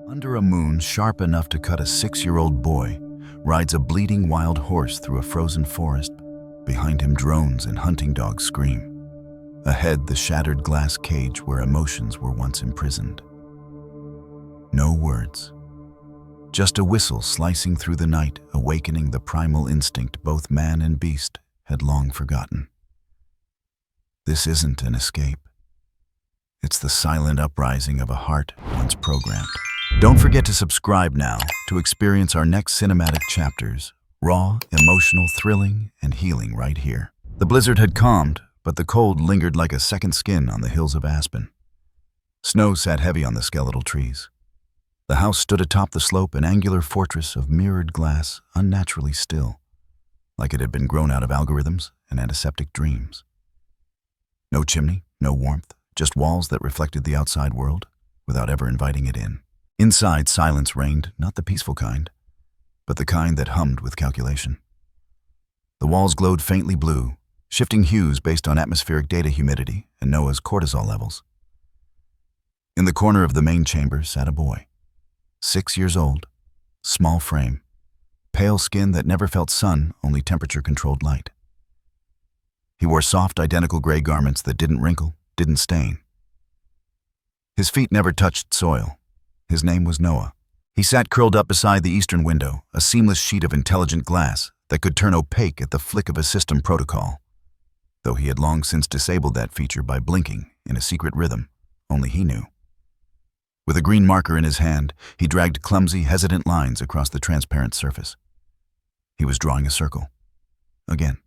Under a moon sharp enough to cut a 6-year-old boy, rides a bleeding wild horse through a frozen forest. Behind him, drones and hunting dogs scream. Ahead, the shattered glass cage where emotions were once imprisoned. No words. Just a whistle slicing through the night, awakening the primal instinct both man and beast had long forgotten. This isn't an escape. It's the silent uprising of a heart once programmed. Don't forget to subscribe now to experience our next cinematic chapters, raw, emotional, thrilling, and healing right here. The blizzard had calmed, but the cold lingered like a second skin on the hills of Aspen. Snow sat heavy on the skeletal trees. The house stood atop the slope, an angular fortress of mirrored glass, unnaturally still, like it had been grown out of algorithms and antiseptic dreams. No chimney, no warmth, just walls that reflected the outside world without ever inviting it in. Inside, silence reigned, not the peaceful kind, but the kind that hummed with calculation. The walls glowed faintly blue, shifting hues based on atmospheric data humidity and Noah's cortisol levels. In the corner of the main chamber sat a boy, 6 years old, small frame, pale skin that never felt sun, only temperature-controlled light. He wore soft, identical gray garments that didn't wrinkle, didn't stain. His feet never touched soil. His name was Noah. He sat curled up beside the eastern window, a seamless sheet of intelligent glass that could turn opaque at the flick of a system protocol, though he had long since disabled that feature by blinking in a secret rhythm only he knew. With a green marker in his hand, he dragged clumsy, hesitant lines across the transparent surface. He was drawing a circle. Again.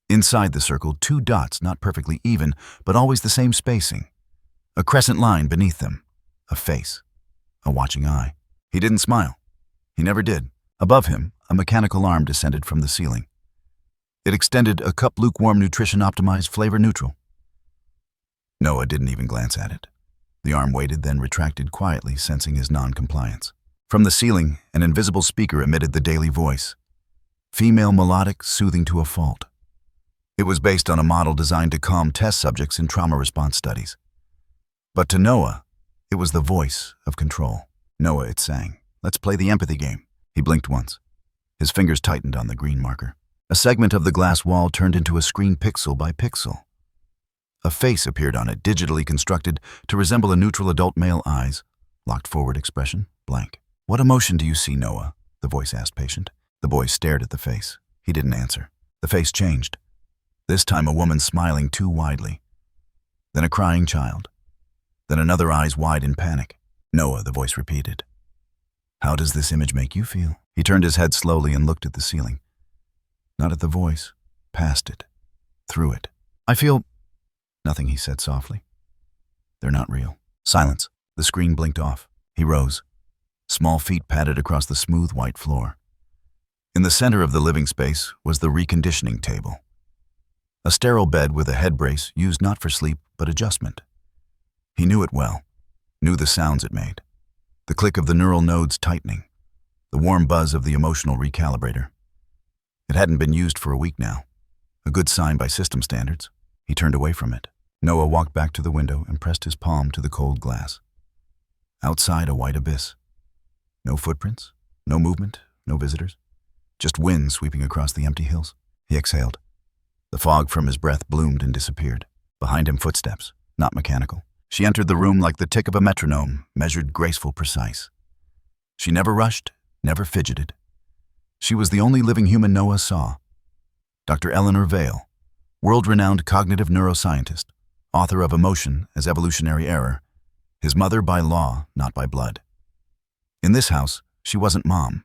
Inside the circle, 2 dots, not perfectly even, but always the same spacing. A crescent line beneath them. A face. A watching eye. He didn't smile. He never did. Above him, a mechanical arm descended from the ceiling. It extended a cup lukewarm nutrition-optimized flavor neutral. Noah didn't even glance at it. The arm waited, then retracted quietly, sensing his non-compliance. From the ceiling, an invisible speaker emitted the daily voice. Female melodic, soothing to a fault. It was based on a model designed to calm test subjects in trauma response studies. But to Noah, it was the voice of control. Noah, it sang. Let's play the empathy game. He blinked once. His fingers tightened on the green marker. A segment of the glass wall turned into a screen pixel by pixel. A face appeared on it, digitally constructed to resemble a neutral adult male eyes. Locked forward expression, blank. What emotion do you see, Noah? The voice asked patient. The boy stared at the face. He didn't answer. The face changed. This time a woman smiling too widely. Then a crying child. Then another, eyes wide in panic. Noah, the voice repeated. How does this image make you feel? He turned his head slowly and looked at the ceiling. Not at the voice, past it, through it. I feel... Nothing, he said softly. They're not real. Silence. The screen blinked off. He rose. Small feet padded across the smooth white floor. In the center of the living space was the reconditioning table. A sterile bed with a head brace used not for sleep, but adjustment. He knew it well, knew the sounds it made. The click of the neural nodes tightening, the warm buzz of the emotional recalibrator. It hadn't been used for a week now, a good sign by system standards. He turned away from it. Noah walked back to the window and pressed his palm to the cold glass. Outside, a white abyss. No footprints, no movement, no visitors. Just wind sweeping across the empty hills. He exhaled. The fog from his breath bloomed and disappeared. Behind him, footsteps, not mechanical. She entered the room like the tick of a metronome, measured, graceful, precise. She never rushed, never fidgeted. She was the only living human Noah saw. Dr. Unveil, world-renowned cognitive neuroscientist, author of Emotion as Evolutionary Error, his mother by law, not by blood. In this house, she wasn't Mom.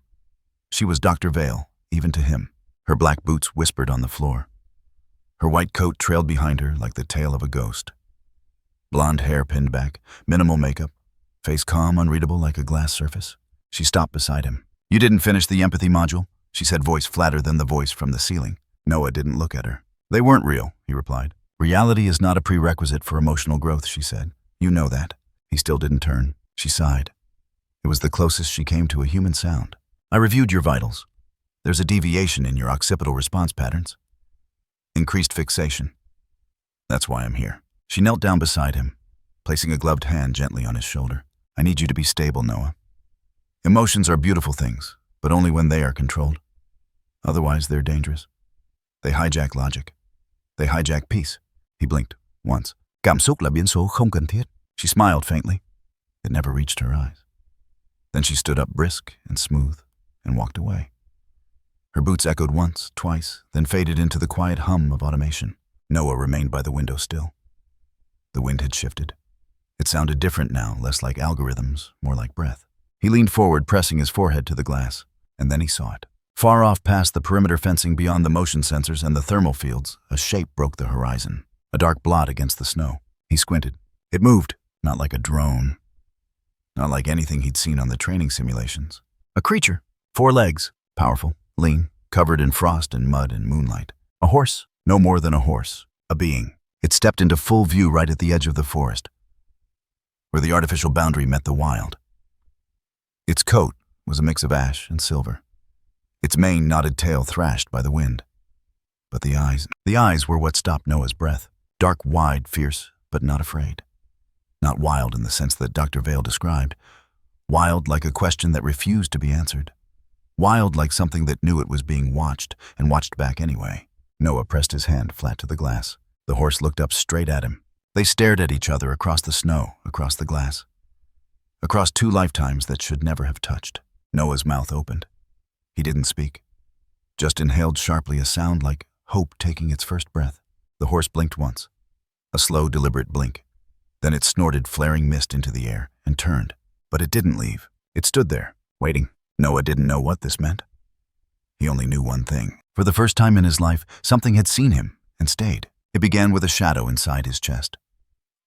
She was Dr. Veil, even to him. Her black boots whispered on the floor. Her white coat trailed behind her like the tail of a ghost. Blonde hair pinned back, minimal makeup, face calm, unreadable like a glass surface. She stopped beside him. You didn't finish the empathy module, she said, voice flatter than the voice from the ceiling. Noah didn't look at her. They weren't real, he replied. Reality is not a prerequisite for emotional growth, she said. You know that. He still didn't turn. She sighed. It was the closest she came to a human sound. I reviewed your vitals. There's a deviation in your occipital response patterns. Increased fixation. That's why I'm here. She knelt down beside him, placing a gloved hand gently on his shoulder. I need you to be stable, Noah. Emotions are beautiful things, but only when they are controlled. Otherwise, they're dangerous. They hijack logic. They hijack peace. He blinked once. Cảm xúc là biến số không cần thiết. She smiled faintly. It never reached her eyes. Then she stood up brisk and smooth and walked away. Her boots echoed once, twice, then faded into the quiet hum of automation. Noah remained by the window still. The wind had shifted. It sounded different now, less like algorithms, more like breath. He leaned forward, pressing his forehead to the glass, and then he saw it. Far off past the perimeter fencing beyond the motion sensors and the thermal fields, a shape broke the horizon, a dark blot against the snow. He squinted. It moved, not like a drone, not like anything he'd seen on the training simulations. A creature, 4 legs, powerful, lean, covered in frost and mud and moonlight. A horse, no more than a horse, a being. It stepped into full view right at the edge of the forest, where the artificial boundary met the wild. Its coat was a mix of ash and silver. Its mane knotted tail thrashed by the wind. But the eyes were what stopped Noah's breath. Dark, wide, fierce, but not afraid. Not wild in the sense that Dr. Vale described. Wild like a question that refused to be answered. Wild like something that knew it was being watched and watched back anyway. Noah pressed his hand flat to the glass. The horse looked up straight at him. They stared at each other across the snow, across the glass. Across 2 lifetimes that should never have touched. Noah's mouth opened. He didn't speak. Just inhaled sharply, a sound like hope taking its first breath. The horse blinked once. A slow, deliberate blink. Then it snorted flaring mist into the air and turned. But it didn't leave. It stood there, waiting. Noah didn't know what this meant. He only knew one thing. For the first time in his life, something had seen him and stayed. It began with a shadow inside his chest.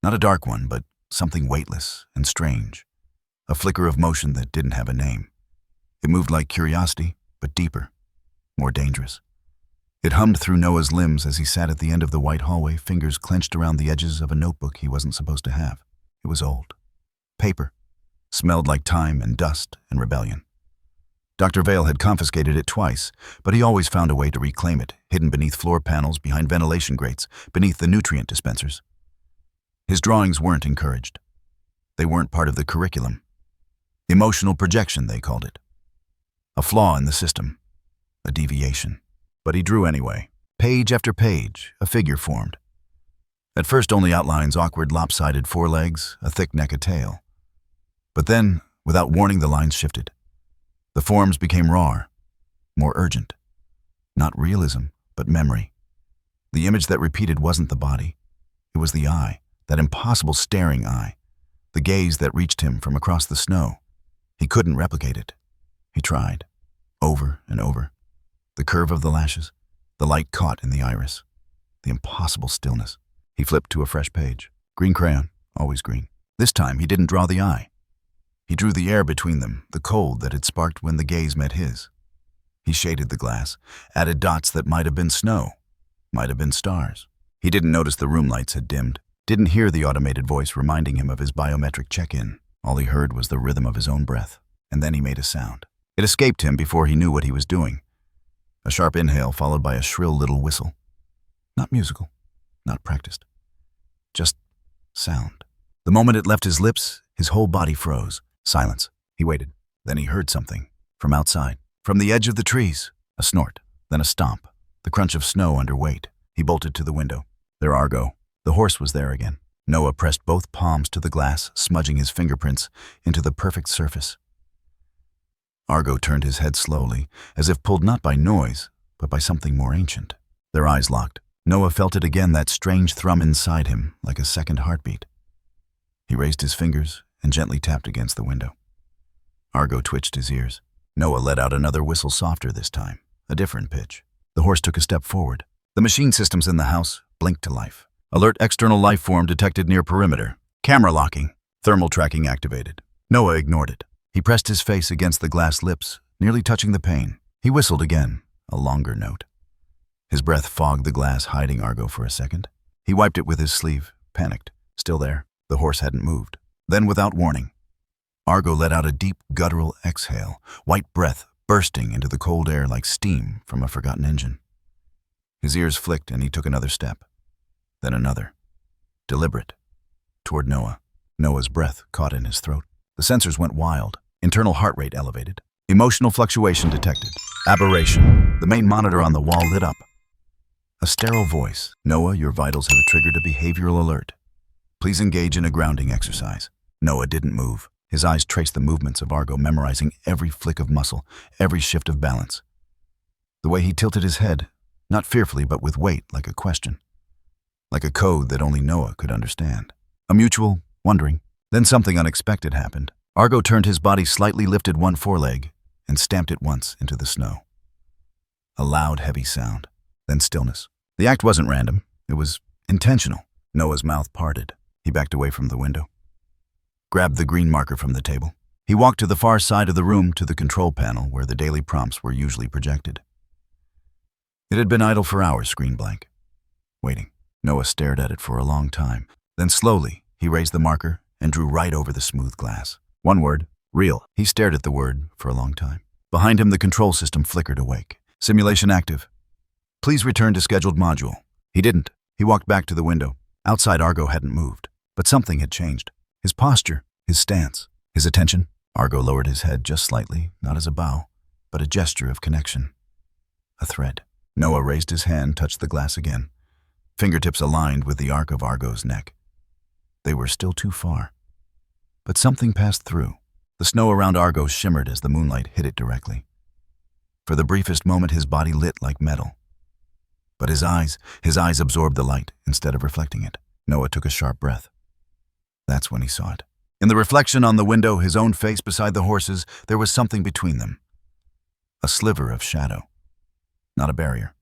Not a dark one, but something weightless and strange. A flicker of motion that didn't have a name. It moved like curiosity, but deeper, more dangerous. It hummed through Noah's limbs as he sat at the end of the white hallway, fingers clenched around the edges of a notebook he wasn't supposed to have. It was old. Paper. Smelled like time and dust and rebellion. Dr. Vale had confiscated it twice, but he always found a way to reclaim it, hidden beneath floor panels, behind ventilation grates, beneath the nutrient dispensers. His drawings weren't encouraged. They weren't part of the curriculum. Emotional projection, they called it. A flaw in the system. A deviation. But he drew anyway. Page after page, a figure formed. At first only outlines, awkward, lopsided 4 legs, a thick neck, a tail. But then, without warning, the lines shifted. The forms became raw, more urgent. Not realism, but memory. The image that repeated wasn't the body. It was the eye, that impossible staring eye. The gaze that reached him from across the snow. He couldn't replicate it. He tried, over and over. The curve of the lashes, the light caught in the iris, the impossible stillness. He flipped to a fresh page. Green crayon, always green. This time he didn't draw the eye. He drew the air between them, the cold that had sparked when the gaze met his. He shaded the glass, added dots that might have been snow, might have been stars. He didn't notice the room lights had dimmed, didn't hear the automated voice reminding him of his biometric check-in. All he heard was the rhythm of his own breath, and then he made a sound. It escaped him before he knew what he was doing. A sharp inhale followed by a shrill little whistle. Not musical, not practiced. Just sound. The moment it left his lips, his whole body froze. Silence. He waited. Then he heard something. From outside. From the edge of the trees. A snort. Then a stomp. The crunch of snow under weight. He bolted to the window. Their Argo. The horse was there again. Noah pressed both palms to the glass, smudging his fingerprints into the perfect surface. Argo turned his head slowly, as if pulled not by noise, but by something more ancient. Their eyes locked. Noah felt it again, that strange thrum inside him, like a second heartbeat. He raised his fingers and gently tapped against the window. Argo twitched his ears. Noah let out another whistle, softer this time, a different pitch. The horse took a step forward. The machine systems in the house blinked to life. Alert external life form detected near perimeter. Camera locking. Thermal tracking activated. Noah ignored it. He pressed his face against the glass lips, nearly touching the pane. He whistled again, a longer note. His breath fogged the glass, hiding Argo for a second. He wiped it with his sleeve, panicked. Still there. The horse hadn't moved. Then, without warning, Argo let out a deep, guttural exhale, white breath bursting into the cold air like steam from a forgotten engine. His ears flicked and he took another step. Then another. Deliberate. Toward Noah. Noah's breath caught in his throat. The sensors went wild. Internal heart rate elevated. Emotional fluctuation detected. Aberration. The main monitor on the wall lit up. A sterile voice. Noah, your vitals have triggered a behavioral alert. Please engage in a grounding exercise. Noah didn't move. His eyes traced the movements of Argo, memorizing every flick of muscle, every shift of balance. The way he tilted his head, not fearfully but with weight, like a question. Like a code that only Noah could understand. A mutual wondering. Then something unexpected happened. Argo turned his body slightly, lifted one foreleg, and stamped it once into the snow. A loud, heavy sound. Then stillness. The act wasn't random. It was intentional. Noah's mouth parted. He backed away from the window. Grabbed the green marker from the table. He walked to the far side of the room to the control panel where the daily prompts were usually projected. It had been idle for hours, screen blank. Waiting. Noah stared at it for a long time. Then slowly, he raised the marker and drew right over the smooth glass. One word, real. He stared at the word for a long time. Behind him, the control system flickered awake. Simulation active. Please return to scheduled module. He didn't. He walked back to the window. Outside, Argo hadn't moved. But something had changed. His posture, his stance, his attention. Argo lowered his head just slightly, not as a bow, but a gesture of connection. A thread. Noah raised his hand, touched the glass again. Fingertips aligned with the arc of Argo's neck. They were still too far. But something passed through. The snow around Argo shimmered as the moonlight hit it directly. For the briefest moment, his body lit like metal. But his eyes absorbed the light instead of reflecting it. Noah took a sharp breath. That's when he saw it. In the reflection on the window, his own face beside the horse's, there was something between them. A sliver of shadow. Not a barrier.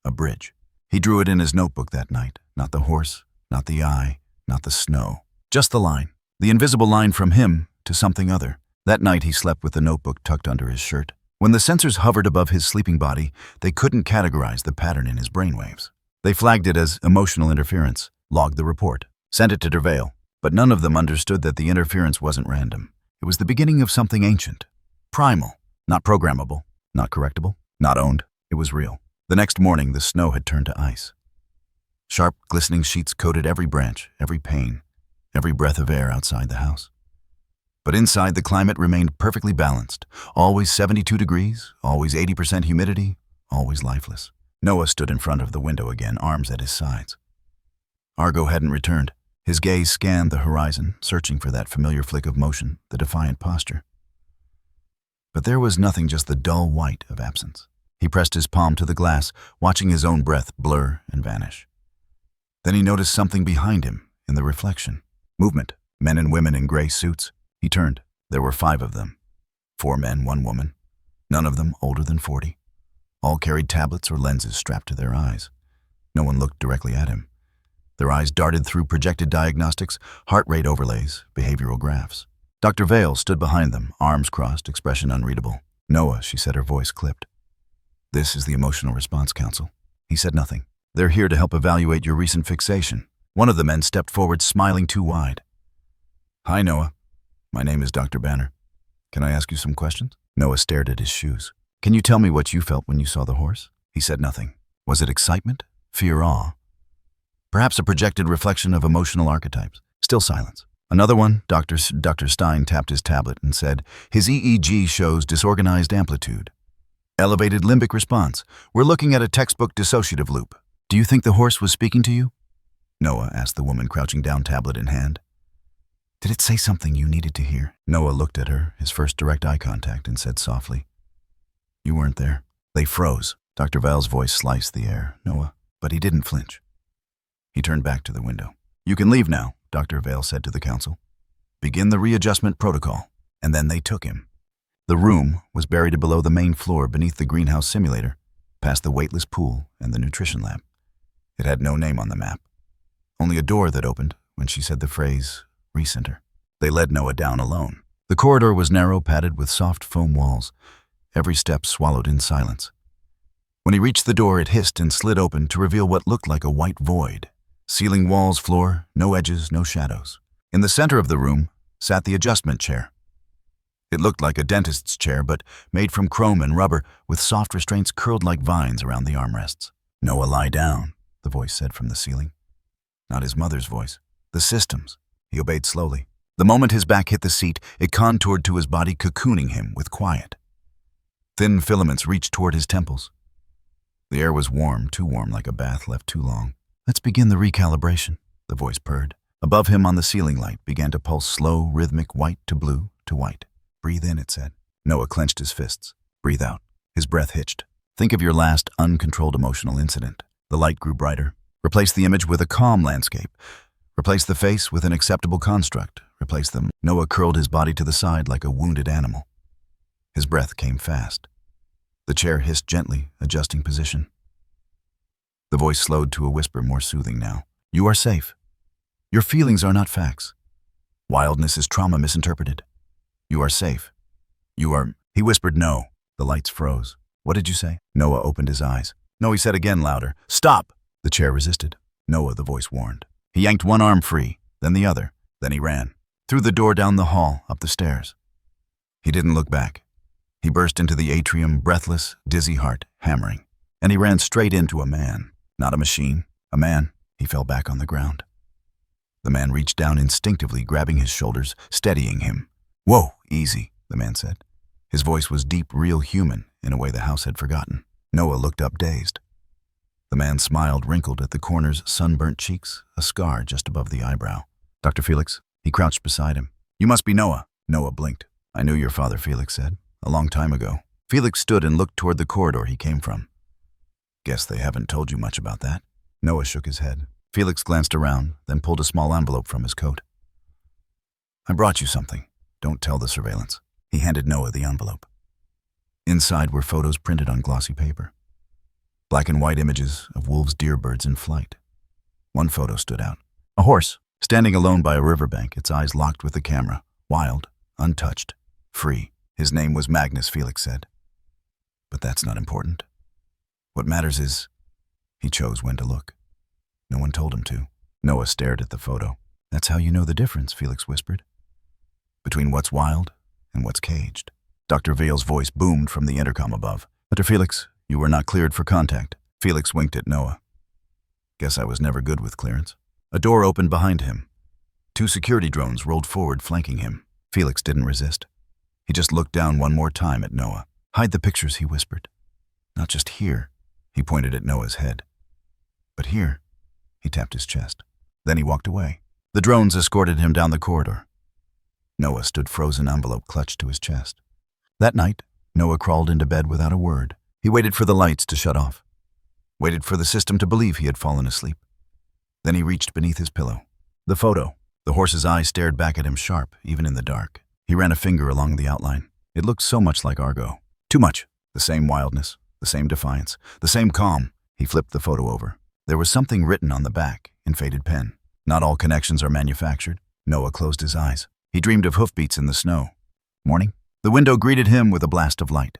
A bridge. He drew it in his notebook that night. Not the horse, not the eye, not the snow. Just the line. The invisible line from him to something other. That night he slept with the notebook tucked under his shirt. When the sensors hovered above his sleeping body, they couldn't categorize the pattern in his brainwaves. They flagged it as emotional interference, logged the report, sent it to unveil. But none of them understood that the interference wasn't random. It was the beginning of something ancient, primal, not programmable, not correctable, not owned. It was real. The next morning, the snow had turned to ice. Sharp, glistening sheets coated every branch, every pane, every breath of air outside the house. But inside, the climate remained perfectly balanced. Always 72 degrees, always 80% humidity, always lifeless. Noah stood in front of the window again, arms at his sides. Argo hadn't returned. His gaze scanned the horizon, searching for that familiar flick of motion, the defiant posture. But there was nothing, just the dull white of absence. He pressed his palm to the glass, watching his own breath blur and vanish. Then he noticed something behind him, in the reflection. Movement, men and women in gray suits. He turned. There were 5 of them. 4 men, 1 woman. None of them older than 40. All carried tablets or lenses strapped to their eyes. No one looked directly at him. Their eyes darted through projected diagnostics, heart rate overlays, behavioral graphs. Dr. Vale stood behind them, arms crossed, expression unreadable. Noah, she said, her voice clipped. This is the Emotional Response Council. He said nothing. They're here to help evaluate your recent fixation. One of the men stepped forward, smiling too wide. Hi, Noah. My name is Dr. Banner. Can I ask you some questions? Noah stared at his shoes. Can you tell me what you felt when you saw the horse? He said nothing. Was it excitement? Fear, awe? Perhaps a projected reflection of emotional archetypes. Still silence. Another one, Dr. Stein tapped his tablet and said, his EEG shows disorganized amplitude. Elevated limbic response. We're looking at a textbook dissociative loop. Do you think the horse was speaking to you? Noah asked the woman crouching down, tablet in hand. Did it say something you needed to hear? Noah looked at her, his first direct eye contact, and said softly, You weren't there. They froze. Dr. Val's voice sliced the air. Noah. But he didn't flinch. He turned back to the window. You can leave now, Dr. Vale said to the council. Begin the readjustment protocol. And then they took him. The room was buried below the main floor beneath the greenhouse simulator, past the weightless pool and the nutrition lab. It had no name on the map. Only a door that opened when she said the phrase, recenter. They led Noah down alone. The corridor was narrow, padded with soft foam walls, every step swallowed in silence. When he reached the door, it hissed and slid open to reveal what looked like a white void. Ceiling, walls, floor, no edges, no shadows. In the center of the room sat the adjustment chair. It looked like a dentist's chair, but made from chrome and rubber, with soft restraints curled like vines around the armrests. Noah, lie down, the voice said from the ceiling. Not his mother's voice. The system's. He obeyed slowly. The moment his back hit the seat, it contoured to his body, cocooning him with quiet. Thin filaments reached toward his temples. The air was warm, too warm, like a bath left too long. "Let's begin the recalibration," the voice purred. Above him on the ceiling light began to pulse slow, rhythmic, white to blue to white. "Breathe in," it said. Noah clenched his fists. "Breathe out." His breath hitched. "Think of your last uncontrolled emotional incident." The light grew brighter. Replace the image with a calm landscape. Replace the face with an acceptable construct. Replace them. Noah curled his body to the side like a wounded animal. His breath came fast. The chair hissed gently, adjusting position. The voice slowed to a whisper, more soothing now. "You are safe. Your feelings are not facts. Wildness is trauma misinterpreted. You are safe. You are—" He whispered no. The lights froze. "What did you say?" Noah opened his eyes. "No," he said again, louder. "Stop!" The chair resisted. "Noah," the voice warned. He yanked one arm free, then the other. Then he ran. Through the door, down the hall, up the stairs. He didn't look back. He burst into the atrium, breathless, dizzy heart hammering. And he ran straight into a man. Not a machine. A man. He fell back on the ground. The man reached down instinctively, grabbing his shoulders, steadying him. "Whoa, easy," the man said. His voice was deep, real human, in a way the house had forgotten. Noah looked up, dazed. The man smiled, wrinkled at the corners, sunburnt cheeks, a scar just above the eyebrow. "Dr. Felix?" He crouched beside him. "You must be Noah." Noah blinked. "I knew your father," Felix said. "A long time ago." Felix stood and looked toward the corridor he came from. "Guess they haven't told you much about that." Noah shook his head. Felix glanced around, then pulled a small envelope from his coat. "I brought you something. Don't tell the surveillance." He handed Noah the envelope. Inside were photos printed on glossy paper. Black and white images of wolves, deer, birds in flight. One photo stood out. A horse, standing alone by a riverbank, its eyes locked with the camera. Wild, untouched, free. His name was Magnus, Felix said. "But that's not important. What matters is—" He chose when to look. No one told him to. Noah stared at the photo. "That's how you know the difference," Felix whispered. "Between what's wild and what's caged." Dr. Vale's voice boomed from the intercom above. "Dr. Felix, you were not cleared for contact." Felix winked at Noah. "Guess I was never good with clearance." A door opened behind him. 2 security drones rolled forward, flanking him. Felix didn't resist. He just looked down one more time at Noah. "Hide the pictures," he whispered. "Not just here." He pointed at Noah's head. "But here." He tapped his chest. Then he walked away. The drones escorted him down the corridor. Noah stood frozen, envelope clutched to his chest. That night, Noah crawled into bed without a word. He waited for the lights to shut off. Waited for the system to believe he had fallen asleep. Then he reached beneath his pillow. The photo. The horse's eyes stared back at him sharp, even in the dark. He ran a finger along the outline. It looked so much like Argo. Too much. The same wildness, the same defiance, the same calm. He flipped the photo over. There was something written on the back, in faded pen. "Not all connections are manufactured." Noah closed his eyes. He dreamed of hoofbeats in the snow. Morning. The window greeted him with a blast of light.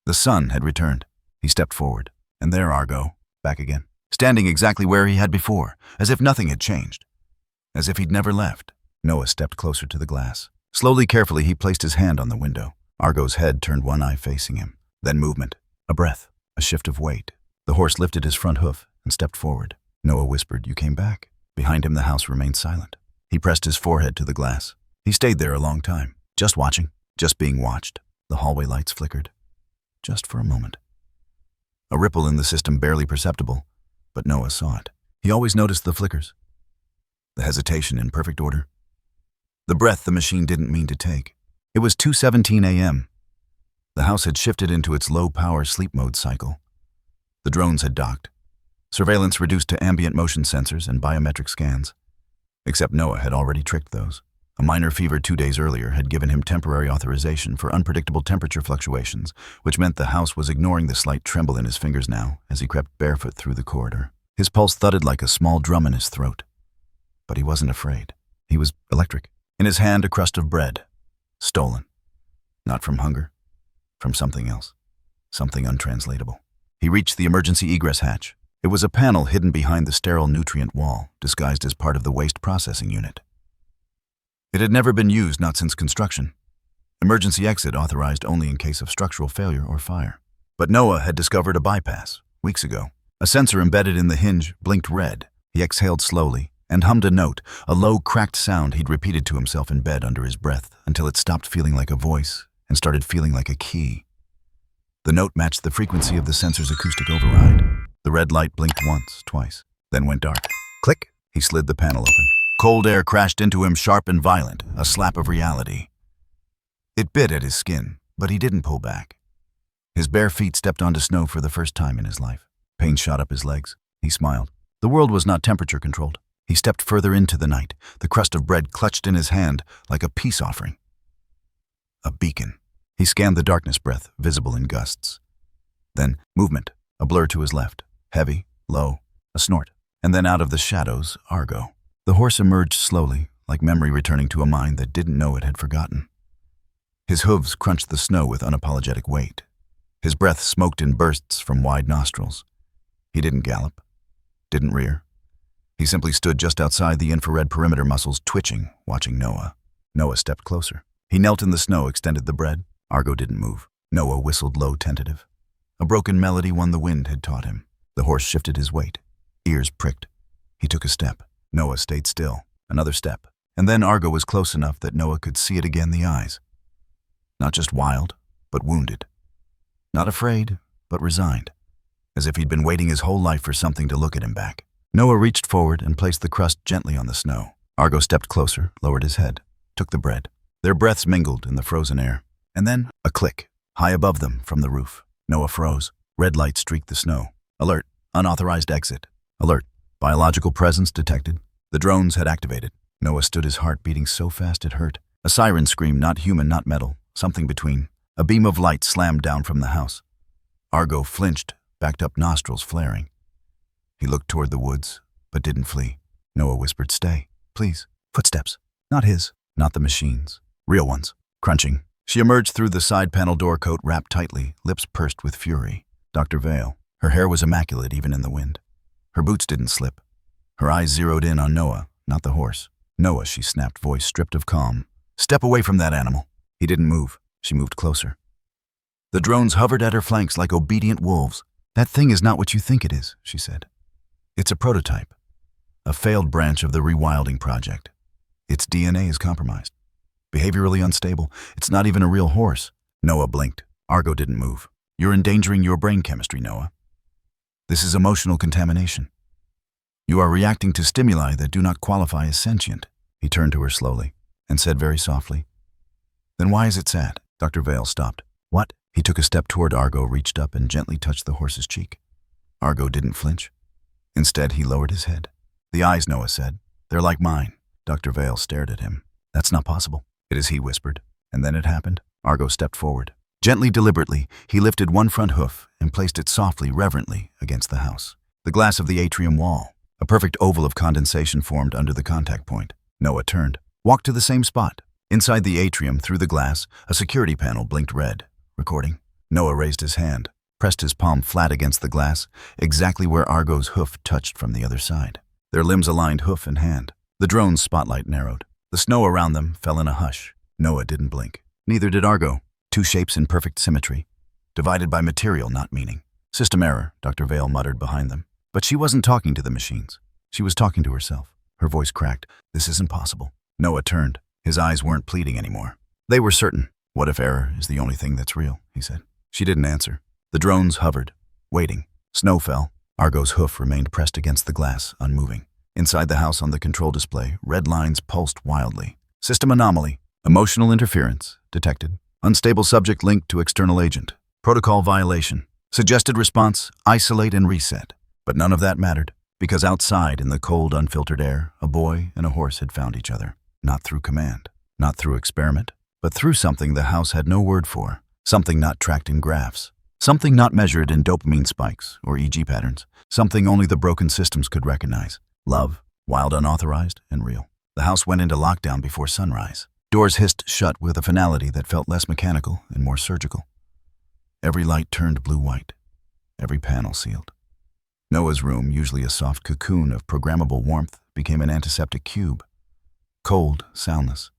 The sun had returned. He stepped forward. And there Argo, back again, standing exactly where he had before, as if nothing had changed. As if he'd never left. Noah stepped closer to the glass. Slowly, carefully, he placed his hand on the window. Argo's head turned, one eye facing him. Then movement. A breath. A shift of weight. The horse lifted his front hoof and stepped forward. Noah whispered, "You came back." Behind him, the house remained silent. He pressed his forehead to the glass. He stayed there a long time, just watching, just being watched. The hallway lights flickered. Just for a moment. A ripple in the system, barely perceptible, but Noah saw it. He always noticed the flickers. The hesitation in perfect order. The breath the machine didn't mean to take. It was 2:17 a.m. The house had shifted into its low-power sleep mode cycle. The drones had docked. Surveillance reduced to ambient motion sensors and biometric scans. Except Noah had already tricked those. A minor fever 2 days earlier had given him temporary authorization for unpredictable temperature fluctuations, which meant the house was ignoring the slight tremble in his fingers now as he crept barefoot through the corridor. His pulse thudded like a small drum in his throat. But he wasn't afraid. He was electric. In his hand, a crust of bread. Stolen. Not from hunger. From something else. Something untranslatable. He reached the emergency egress hatch. It was a panel hidden behind the sterile nutrient wall, disguised as part of the waste processing unit. It had never been used, not since construction. Emergency exit authorized only in case of structural failure or fire. But Noah had discovered a bypass, weeks ago. A sensor embedded in the hinge blinked red. He exhaled slowly, and hummed a note, a low, cracked sound he'd repeated to himself in bed under his breath until it stopped feeling like a voice and started feeling like a key. The note matched the frequency of the sensor's acoustic override. The red light blinked once, twice, then went dark. Click! He slid the panel open. Cold air crashed into him, sharp and violent, a slap of reality. It bit at his skin, but he didn't pull back. His bare feet stepped onto snow for the first time in his life. Pain shot up his legs. He smiled. The world was not temperature-controlled. He stepped further into the night, the crust of bread clutched in his hand like a peace offering. A beacon. He scanned the darkness, breath visible in gusts. Then, movement, a blur to his left, heavy, low, a snort. And then out of the shadows, Argo. The horse emerged slowly, like memory returning to a mind that didn't know it had forgotten. His hooves crunched the snow with unapologetic weight. His breath smoked in bursts from wide nostrils. He didn't gallop, didn't rear. He simply stood just outside the infrared perimeter muscles twitching, watching Noah. Noah stepped closer. He knelt in the snow, extended the bread. Argo didn't move. Noah whistled low, tentative. A broken melody one the wind had taught him. The horse shifted his weight. Ears pricked. He took a step. Noah stayed still. Another step. And then Argo was close enough that Noah could see it again, the eyes. Not just wild, but wounded. Not afraid, but resigned. As if he'd been waiting his whole life for something to look at him back. Noah reached forward and placed the crust gently on the snow. Argo stepped closer, lowered his head, took the bread. Their breaths mingled in the frozen air. And then, a click, high above them from the roof. Noah froze. Red light streaked the snow. Alert. Unauthorized exit. Alert. Biological presence detected. The drones had activated. Noah stood, his heart beating so fast it hurt. A siren scream, not human, not metal, something between. A beam of light slammed down from the house. Argo flinched, backed up, nostrils flaring. He looked toward the woods, but didn't flee. Noah whispered, "Stay, please." Footsteps. Not his, not the machine's. Real ones. Crunching. She emerged through the side panel door, coat wrapped tightly, lips pursed with fury. Dr. Veil. Her hair was immaculate even in the wind. Her boots didn't slip. Her eyes zeroed in on Noah, not the horse. "Noah," she snapped, voice stripped of calm. "Step away from that animal." He didn't move. She moved closer. The drones hovered at her flanks like obedient wolves. "That thing is not what you think it is," she said. "It's a prototype. A failed branch of the rewilding project. Its DNA is compromised. Behaviorally unstable. It's not even a real horse." Noah blinked. Argo didn't move. "You're endangering your brain chemistry, Noah. This is emotional contamination. You are reacting to stimuli that do not qualify as sentient." He turned to her slowly and said very softly, "Then why is it sad?" Dr. Veil stopped. "What?" He took a step toward Argo, reached up and gently touched the horse's cheek. Argo didn't flinch. Instead, he lowered his head. "The eyes," Noah said. "They're like mine." Dr. Veil stared at him. "That's not possible." "It is," he whispered. And then it happened. Argo stepped forward. Gently, deliberately, he lifted one front hoof and placed it softly, reverently, against the house. The glass of the atrium wall. A perfect oval of condensation formed under the contact point. Noah turned. Walked to the same spot. Inside the atrium, through the glass, a security panel blinked red. Recording. Noah raised his hand, pressed his palm flat against the glass, exactly where Argo's hoof touched from the other side. Their limbs aligned, hoof and hand. The drone's spotlight narrowed. The snow around them fell in a hush. Noah didn't blink. Neither did Argo. Two shapes in perfect symmetry, divided by material, not meaning. "System error," Dr. Veil muttered behind them. But she wasn't talking to the machines. She was talking to herself. Her voice cracked. "This isn't possible." Noah turned. His eyes weren't pleading anymore. They were certain. "What if error is the only thing that's real?" he said. She didn't answer. The drones hovered, waiting. Snow fell. Argo's hoof remained pressed against the glass, unmoving. Inside the house on the control display, red lines pulsed wildly. "System anomaly. Emotional interference. Detected. Unstable subject linked to external agent. Protocol violation. Suggested response, isolate and reset." But none of that mattered, because outside in the cold, unfiltered air, a boy and a horse had found each other. Not through command, not through experiment, but through something the house had no word for. Something not tracked in graphs. Something not measured in dopamine spikes or EG patterns. Something only the broken systems could recognize. Love, wild, unauthorized, and real. The house went into lockdown before sunrise. Doors hissed shut with a finality that felt less mechanical and more surgical. Every light turned blue-white. Every panel sealed. Noah's room, usually a soft cocoon of programmable warmth, became an antiseptic cube. Cold, soundless.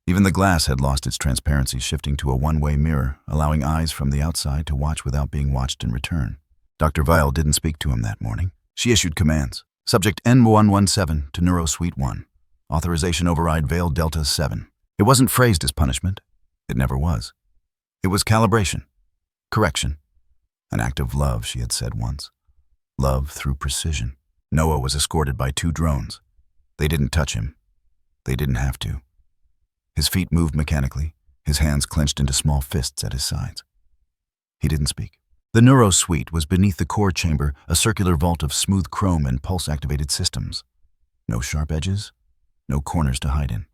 Even the glass had lost its transparency, shifting to a one-way mirror, allowing eyes from the outside to watch without being watched in return. Dr. Veil didn't speak to him that morning. She issued commands. Subject N117 to NeuroSuite 1. Authorization override veil Delta 7. It wasn't phrased as punishment. It never was. It was calibration. Correction. An act of love, she had said once. Love through precision. Noah was escorted by 2 drones. They didn't touch him. They didn't have to. His feet moved mechanically, his hands clenched into small fists at his sides. He didn't speak. The NeuroSuite was beneath the core chamber, a circular vault of smooth chrome and pulse-activated systems. No sharp edges, no corners to hide in.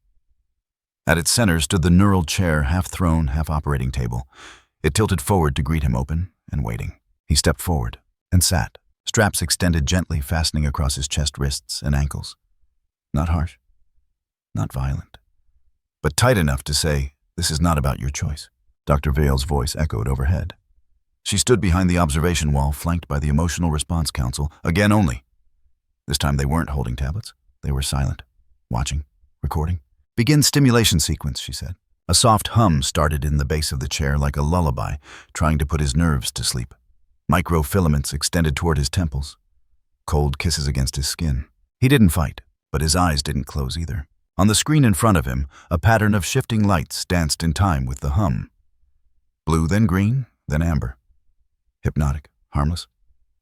At its center stood the neural chair, half throne, half operating table. It tilted forward to greet him, open and waiting. He stepped forward and sat, straps extended gently, fastening across his chest, wrists, and ankles. Not harsh, not violent, but tight enough to say, "This is not about your choice." Dr. Vale's voice echoed overhead. She stood behind the observation wall, flanked by the Emotional Response Council, again only. This time they weren't holding tablets. They were silent, watching, recording. "Begin stimulation sequence," she said. A soft hum started in the base of the chair like a lullaby, trying to put his nerves to sleep. Microfilaments extended toward his temples, cold kisses against his skin. He didn't fight, but his eyes didn't close either. On the screen in front of him, a pattern of shifting lights danced in time with the hum. Blue, then green, then amber. Hypnotic, harmless,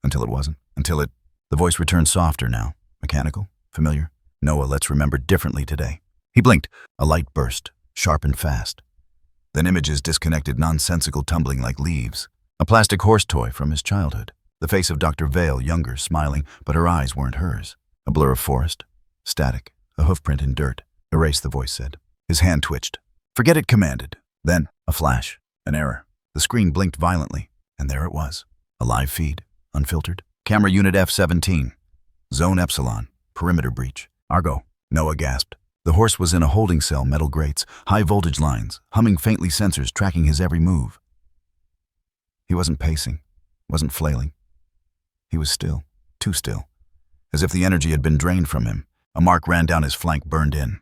until it wasn't, The voice returned softer now, mechanical, familiar. "Noah, let's remember differently today." He blinked. A light burst, sharp and fast. Then images disconnected, nonsensical, tumbling like leaves. A plastic horse toy from his childhood. The face of Dr. Vale, younger, smiling, but her eyes weren't hers. A blur of forest, static, a hoofprint in dirt. "Erase," the voice said. His hand twitched. "Forget it," commanded. Then, a flash, an error. The screen blinked violently. And there it was, a live feed, unfiltered. Camera unit F-17, Zone Epsilon, perimeter breach. "Argo," Noah gasped. The horse was in a holding cell, metal grates, high voltage lines, humming faintly, sensors tracking his every move. He wasn't pacing, wasn't flailing. He was still, too still, as if the energy had been drained from him. A mark ran down his flank, burned in.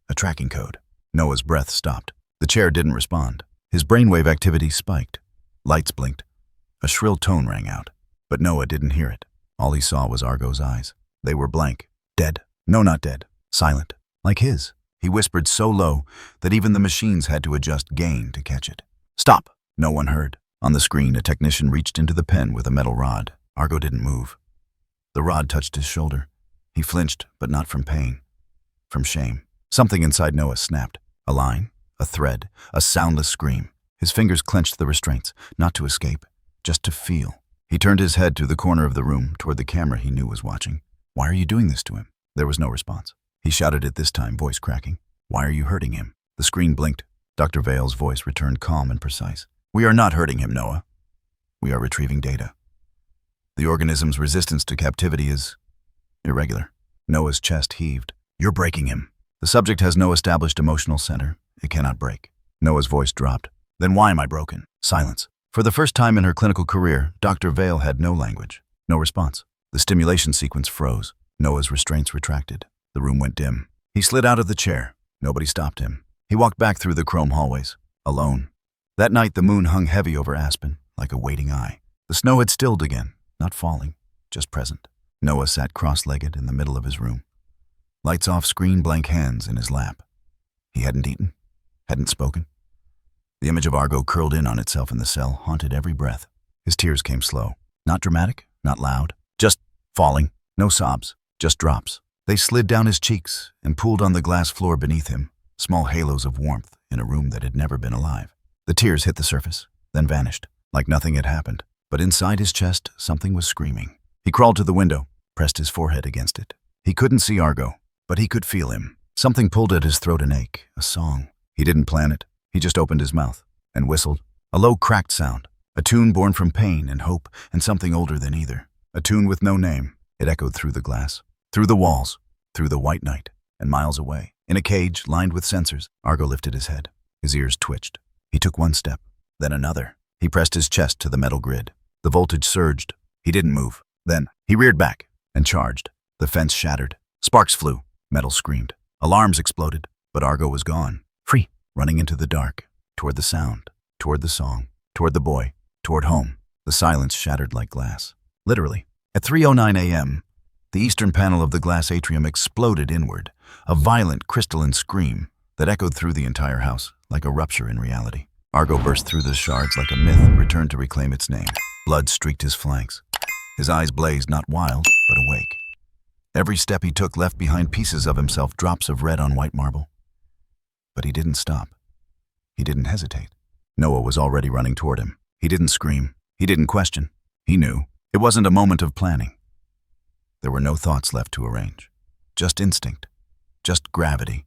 A tracking code. Noah's breath stopped. The chair didn't respond. His brainwave activity spiked. Lights blinked. A shrill tone rang out, but Noah didn't hear it. All he saw was Argo's eyes. They were blank, dead. No, not dead, silent, like his. He whispered so low that even the machines had to adjust gain to catch it. "Stop!" No one heard. On the screen, a technician reached into the pen with a metal rod. Argo didn't move. The rod touched his shoulder. He flinched, but not from pain, from shame. Something inside Noah snapped. A line, a thread, a soundless scream. His fingers clenched the restraints, not to escape, just to feel. He turned his head to the corner of the room, toward the camera he knew was watching. "Why are you doing this to him?" There was no response. He shouted it this time, voice cracking. "Why are you hurting him?" The screen blinked. Dr. Vale's voice returned calm and precise. "We are not hurting him, Noah. We are retrieving data. The organism's resistance to captivity is irregular." Noah's chest heaved. "You're breaking him." "The subject has no established emotional center. It cannot break." Noah's voice dropped. "Then why am I broken?" Silence. For the first time in her clinical career, Dr. Vale had no language, no response. The stimulation sequence froze. Noah's restraints retracted. The room went dim. He slid out of the chair. Nobody stopped him. He walked back through the chrome hallways, alone. That night, the moon hung heavy over Aspen, like a waiting eye. The snow had stilled again, not falling, just present. Noah sat cross-legged in the middle of his room. Lights off screen, blank hands in his lap. He hadn't eaten, hadn't spoken. The image of Argo curled in on itself in the cell haunted every breath. His tears came slow. Not dramatic, not loud, just falling. No sobs, just drops. They slid down his cheeks and pooled on the glass floor beneath him, small halos of warmth in a room that had never been alive. The tears hit the surface, then vanished, like nothing had happened. But inside his chest, something was screaming. He crawled to the window, pressed his forehead against it. He couldn't see Argo, but he could feel him. Something pulled at his throat, an ache, a song. He didn't plan it. He just opened his mouth and whistled. A low, cracked sound, a tune born from pain and hope and something older than either. A tune with no name. It echoed through the glass, through the walls, through the white night, and miles away. In a cage lined with sensors, Argo lifted his head. His ears twitched. He took one step, then another. He pressed his chest to the metal grid. The voltage surged. He didn't move. Then he reared back and charged. The fence shattered. Sparks flew. Metal screamed. Alarms exploded. But Argo was gone. Free. Running into the dark. Toward the sound. Toward the song. Toward the boy. Toward home. The silence shattered like glass. Literally. At 3:09 a.m., The eastern panel of the glass atrium exploded inward, a violent crystalline scream that echoed through the entire house like a rupture in reality. Argo burst through the shards like a myth returned to reclaim its name. Blood streaked his flanks. His eyes blazed, not wild, but awake. Every step he took left behind pieces of himself, drops of red on white marble. But he didn't stop. He didn't hesitate. Noah was already running toward him. He didn't scream. He didn't question. He knew. It wasn't a moment of planning. There were no thoughts left to arrange. Just instinct. Just gravity.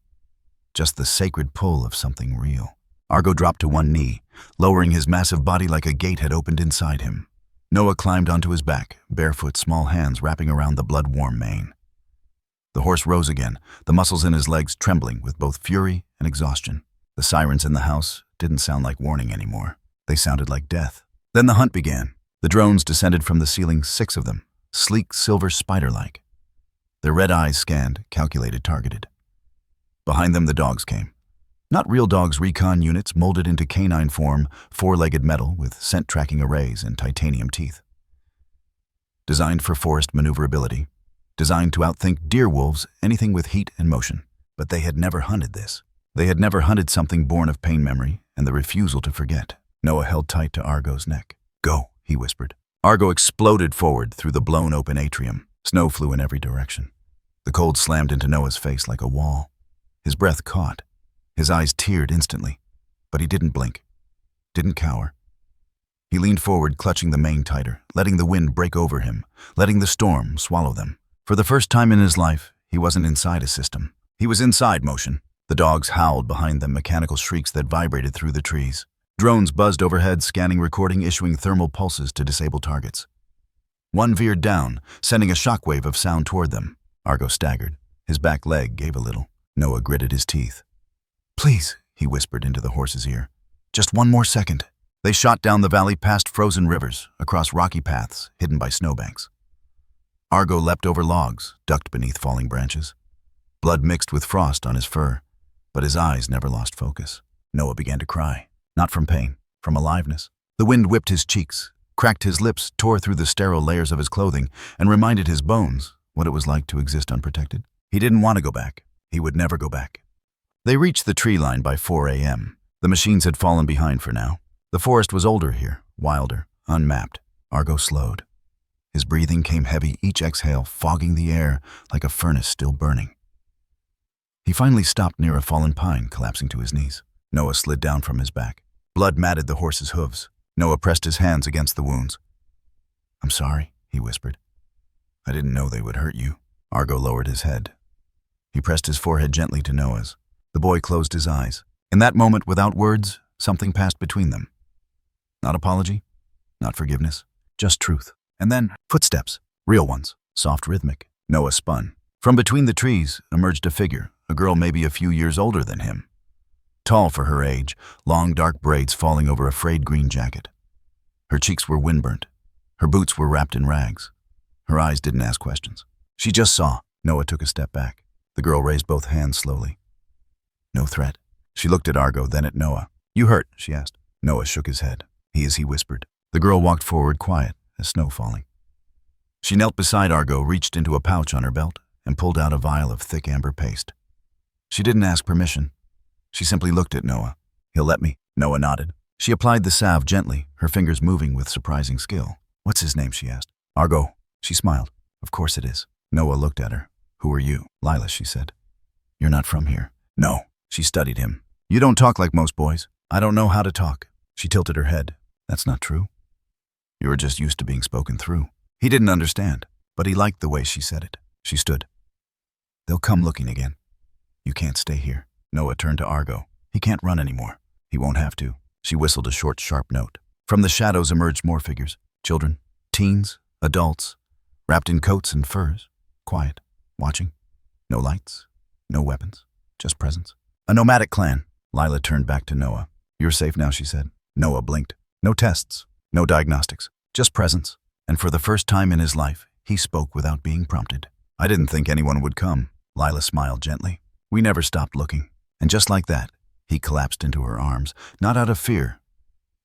Just the sacred pull of something real. Argo dropped to one knee, lowering his massive body like a gate had opened inside him. Noah climbed onto his back, barefoot, small hands wrapping around the blood-warm mane. The horse rose again, the muscles in his legs trembling with both fury and exhaustion. The sirens in the house didn't sound like warning anymore. They sounded like death. Then the hunt began. The drones descended from the ceiling, 6 of them, sleek, silver, spider-like. Their red eyes scanned, calculated, targeted. Behind them the dogs came. Not real dogs, recon units molded into canine form, 4-legged metal with scent-tracking arrays and titanium teeth. Designed for forest maneuverability, designed to outthink deer wolves, anything with heat and motion. But they had never hunted this. They had never hunted something born of pain memory and the refusal to forget. Noah held tight to Argo's neck. "Go," he whispered. Argo exploded forward through the blown-open atrium. Snow flew in every direction. The cold slammed into Noah's face like a wall. His breath caught. His eyes teared instantly, but he didn't blink, didn't cower. He leaned forward, clutching the mane tighter, letting the wind break over him, letting the storm swallow them. For the first time in his life, he wasn't inside a system. He was inside motion. The dogs howled behind them, mechanical shrieks that vibrated through the trees. Drones buzzed overhead, scanning, recording, issuing thermal pulses to disable targets. One veered down, sending a shockwave of sound toward them. Argo staggered. His back leg gave a little. Noah gritted his teeth. "Please," he whispered into the horse's ear. "Just one more second." They shot down the valley past frozen rivers, across rocky paths hidden by snowbanks. Argo leapt over logs, ducked beneath falling branches. Blood mixed with frost on his fur, but his eyes never lost focus. Noah began to cry, not from pain, from aliveness. The wind whipped his cheeks, cracked his lips, tore through the sterile layers of his clothing, and reminded his bones what it was like to exist unprotected. He didn't want to go back. He would never go back. They reached the tree line by 4 a.m. The machines had fallen behind for now. The forest was older here, wilder, unmapped. Argo slowed. His breathing came heavy, each exhale fogging the air like a furnace still burning. He finally stopped near a fallen pine, collapsing to his knees. Noah slid down from his back. Blood matted the horse's hooves. Noah pressed his hands against the wounds. "I'm sorry," he whispered. "I didn't know they would hurt you." Argo lowered his head. He pressed his forehead gently to Noah's. The boy closed his eyes. In that moment, without words, something passed between them. Not apology, not forgiveness, just truth. And then, footsteps, real ones, soft, rhythmic. Noah spun. From between the trees emerged a figure, a girl maybe a few years older than him. Tall for her age, long dark braids falling over a frayed green jacket. Her cheeks were windburnt. Her boots were wrapped in rags. Her eyes didn't ask questions. She just saw. Noah took a step back. The girl raised both hands slowly. No threat. She looked at Argo, then at Noah. "You hurt?" she asked. Noah shook his head. He whispered. The girl walked forward, quiet as snow falling. She knelt beside Argo, reached into a pouch on her belt, and pulled out a vial of thick amber paste. She didn't ask permission. She simply looked at Noah. "He'll let me." Noah nodded. She applied the salve gently, her fingers moving with surprising skill. "What's his name?" she asked. "Argo." She smiled. "Of course it is." Noah looked at her. "Who are you?" "Lila," she said. "You're not from here." "No." She studied him. "You don't talk like most boys." "I don't know how to talk." She tilted her head. "That's not true. You were just used to being spoken through." He didn't understand, but he liked the way she said it. She stood. "They'll come looking again. You can't stay here." Noah turned to Argo. "He can't run anymore." "He won't have to." She whistled a short, sharp note. From the shadows emerged more figures. Children, teens, adults, wrapped in coats and furs. Quiet, watching. No lights, no weapons, just presence. A nomadic clan. Lila turned back to Noah. "You're safe now," she said. Noah blinked. No tests, no diagnostics, just presence. And for the first time in his life, he spoke without being prompted. "I didn't think anyone would come." Lila smiled gently. "We never stopped looking." And just like that, he collapsed into her arms, not out of fear,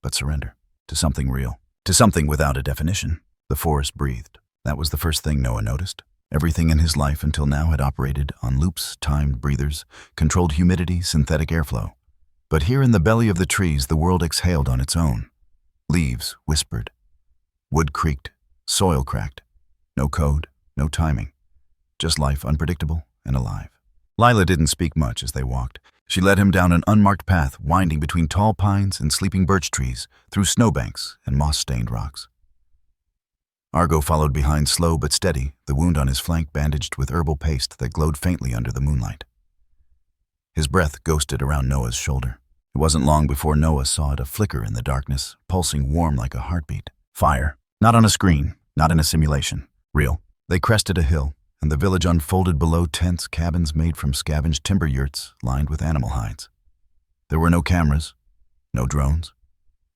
but surrender, to something real, to something without a definition. The forest breathed. That was the first thing Noah noticed. Everything in his life until now had operated on loops, timed breathers, controlled humidity, synthetic airflow. But here in the belly of the trees, the world exhaled on its own. Leaves whispered. Wood creaked. Soil cracked. No code, no timing. Just life, unpredictable and alive. Lila didn't speak much as they walked. She led him down an unmarked path winding between tall pines and sleeping birch trees, through snowbanks and moss-stained rocks. Argo followed behind, slow but steady, the wound on his flank bandaged with herbal paste that glowed faintly under the moonlight. His breath ghosted around Noah's shoulder. It wasn't long before Noah saw it, a flicker in the darkness, pulsing warm like a heartbeat. Fire. Not on a screen, not in a simulation. Real. They crested a hill, and the village unfolded below, tents, cabins made from scavenged timber yurts lined with animal hides. There were no cameras, no drones,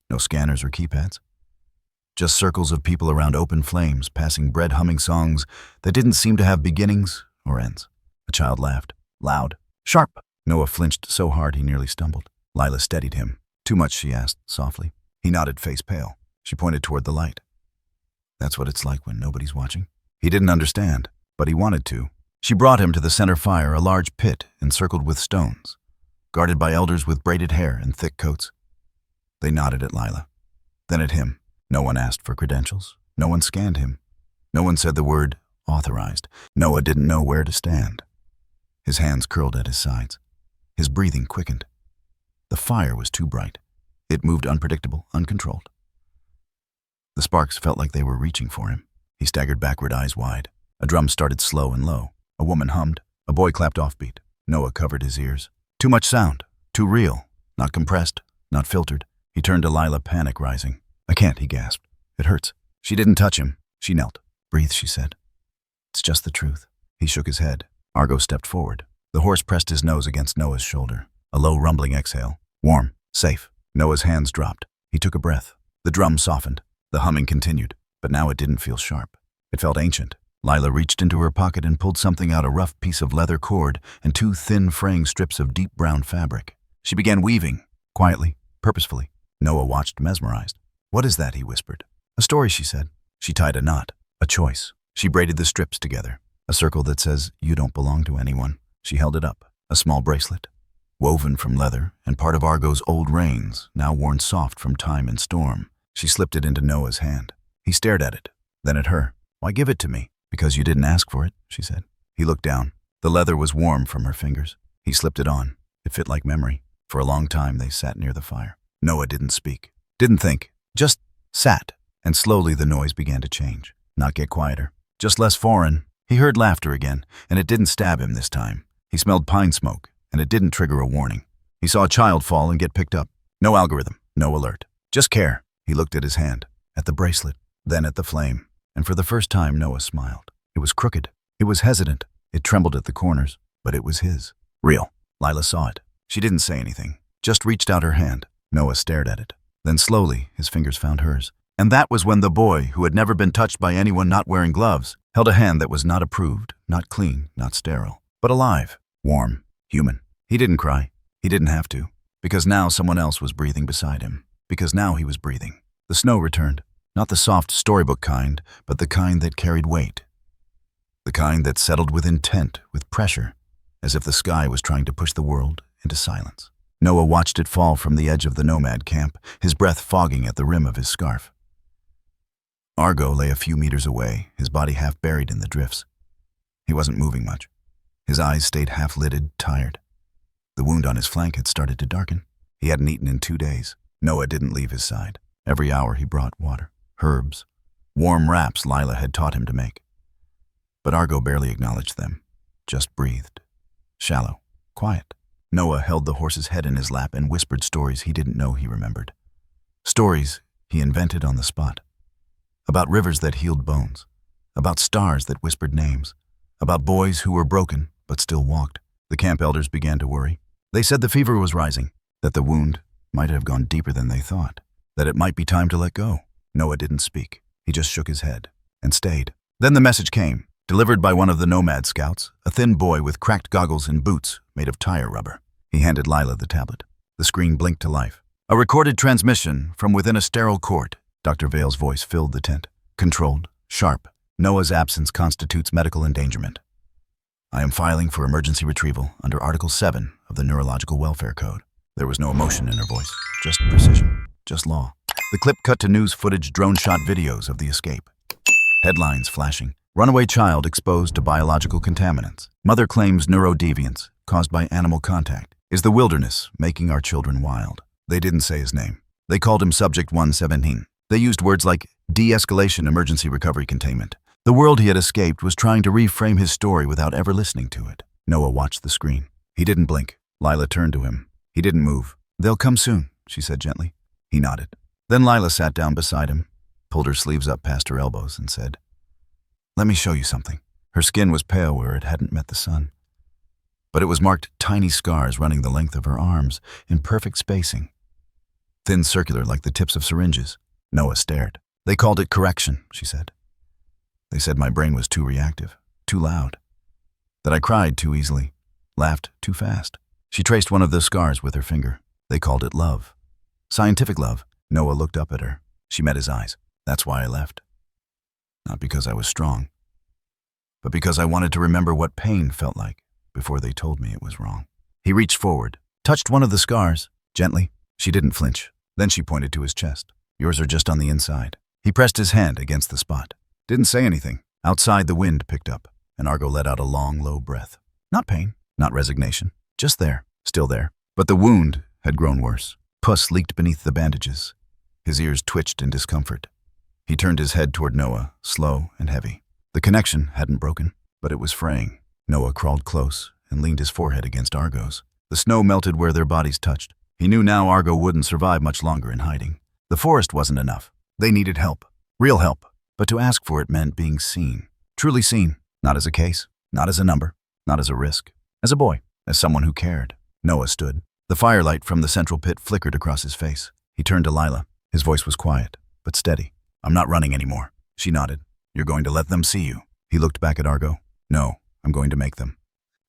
no scanners or keypads. Just circles of people around open flames, passing bread-humming songs that didn't seem to have beginnings or ends. A child laughed. Loud. Sharp. Noah flinched so hard he nearly stumbled. Lila steadied him. Too much, she asked, softly. He nodded, face pale. She pointed toward the light. That's what it's like when nobody's watching. He didn't understand, but he wanted to. She brought him to the center fire, a large pit encircled with stones, guarded by elders with braided hair and thick coats. They nodded at Lila, then at him. No one asked for credentials. No one scanned him. No one said the word authorized. Noah didn't know where to stand. His hands curled at his sides. His breathing quickened. The fire was too bright. It moved unpredictable, uncontrolled. The sparks felt like they were reaching for him. He staggered backward, eyes wide. A drum started slow and low. A woman hummed. A boy clapped offbeat. Noah covered his ears. Too much sound. Too real. Not compressed. Not filtered. He turned to Lila, panic rising. I can't, he gasped. It hurts. She didn't touch him. She knelt. Breathe, she said. It's just the truth. He shook his head. Argo stepped forward. The horse pressed his nose against Noah's shoulder. A low rumbling exhale. Warm. Safe. Noah's hands dropped. He took a breath. The drum softened. The humming continued, but now it didn't feel sharp. It felt ancient. Lila reached into her pocket and pulled something out, a rough piece of leather cord and two thin fraying strips of deep brown fabric. She began weaving, quietly, purposefully. Noah watched, mesmerized. What is that, he whispered. A story, she said. She tied a knot, a choice. She braided the strips together. A circle that says, you don't belong to anyone. She held it up, a small bracelet, woven from leather and part of Argo's old reins, now worn soft from time and storm. She slipped it into Noah's hand. He stared at it, then at her. Why give it to me? Because you didn't ask for it, she said. He looked down. The leather was warm from her fingers. He slipped it on. It fit like memory. For a long time they sat near the fire. Noah didn't speak, didn't think, just sat. And slowly the noise began to change, not get quieter, just less foreign. He heard laughter again, and it didn't stab him this time. He smelled pine smoke, and it didn't trigger a warning. He saw a child fall and get picked up. No algorithm, no alert, just care. He looked at his hand, at the bracelet, then at the flame, and for the first time Noah smiled. It was crooked. It was hesitant. It trembled at the corners, but it was his. Real. Lila saw it. She didn't say anything, just reached out her hand. Noah stared at it. Then slowly, his fingers found hers. And that was when the boy, who had never been touched by anyone not wearing gloves, held a hand that was not approved, not clean, not sterile, but alive, warm, human. He didn't cry. He didn't have to, because now someone else was breathing beside him. Because now he was breathing. The snow returned, not the soft storybook kind, but the kind that carried weight. The kind that settled with intent, with pressure, as if the sky was trying to push the world into silence. Noah watched it fall from the edge of the nomad camp, his breath fogging at the rim of his scarf. Argo lay a few meters away, his body half buried in the drifts. He wasn't moving much. His eyes stayed half-lidded, tired. The wound on his flank had started to darken. He hadn't eaten in 2 days. Noah didn't leave his side. Every hour he brought water, herbs, warm wraps Lila had taught him to make. But Argo barely acknowledged them, just breathed. Shallow, quiet. Noah held the horse's head in his lap and whispered stories he didn't know he remembered. Stories he invented on the spot. About rivers that healed bones. About stars that whispered names. About boys who were broken but still walked. The camp elders began to worry. They said the fever was rising, that the wound might have gone deeper than they thought, that it might be time to let go. Noah didn't speak. He just shook his head and stayed. Then the message came, delivered by one of the nomad scouts, a thin boy with cracked goggles and boots made of tire rubber. He handed Lila the tablet. The screen blinked to life. A recorded transmission from within a sterile court. Dr. Vale's voice filled the tent. Controlled, sharp, Noah's absence constitutes medical endangerment. I am filing for emergency retrieval under Article 7 of the Neurological Welfare Code. There was no emotion in her voice, just precision, just law. The clip cut to news footage, drone-shot videos of the escape. Headlines flashing. Runaway child exposed to biological contaminants. Mother claims neurodeviance caused by animal contact. Is the wilderness making our children wild? They didn't say his name. They called him Subject 117. They used words like de-escalation, emergency recovery, containment. The world he had escaped was trying to reframe his story without ever listening to it. Noah watched the screen. He didn't blink. Lila turned to him. He didn't move. "They'll come soon," she said gently. He nodded. Then Lila sat down beside him, pulled her sleeves up past her elbows, and said, "Let me show you something." Her skin was pale where it hadn't met the sun, but it was marked tiny scars running the length of her arms in perfect spacing. Thin, circular, like the tips of syringes. Noah stared. "They called it correction," she said. "They said my brain was too reactive, too loud, that I cried too easily, laughed too fast." She traced one of the scars with her finger. "They called it love. Scientific love." Noah looked up at her. She met his eyes. "That's why I left. Not because I was strong, but because I wanted to remember what pain felt like before they told me it was wrong." He reached forward, touched one of the scars, gently. She didn't flinch. Then she pointed to his chest. "Yours are just on the inside." He pressed his hand against the spot. Didn't say anything. Outside, the wind picked up, and Argo let out a long, low breath. Not pain, not resignation, just there, still there. But the wound had grown worse. Pus leaked beneath the bandages. His ears twitched in discomfort. He turned his head toward Noah, slow and heavy. The connection hadn't broken, but it was fraying. Noah crawled close and leaned his forehead against Argo's. The snow melted where their bodies touched. He knew now Argo wouldn't survive much longer in hiding. The forest wasn't enough. They needed help. Real help. But to ask for it meant being seen. Truly seen. Not as a case. Not as a number. Not as a risk. As a boy. As someone who cared. Noah stood. The firelight from the central pit flickered across his face. He turned to Lila. His voice was quiet, but steady. "I'm not running anymore." She nodded. "You're going to let them see you." He looked back at Argo. "No, I'm going to make them."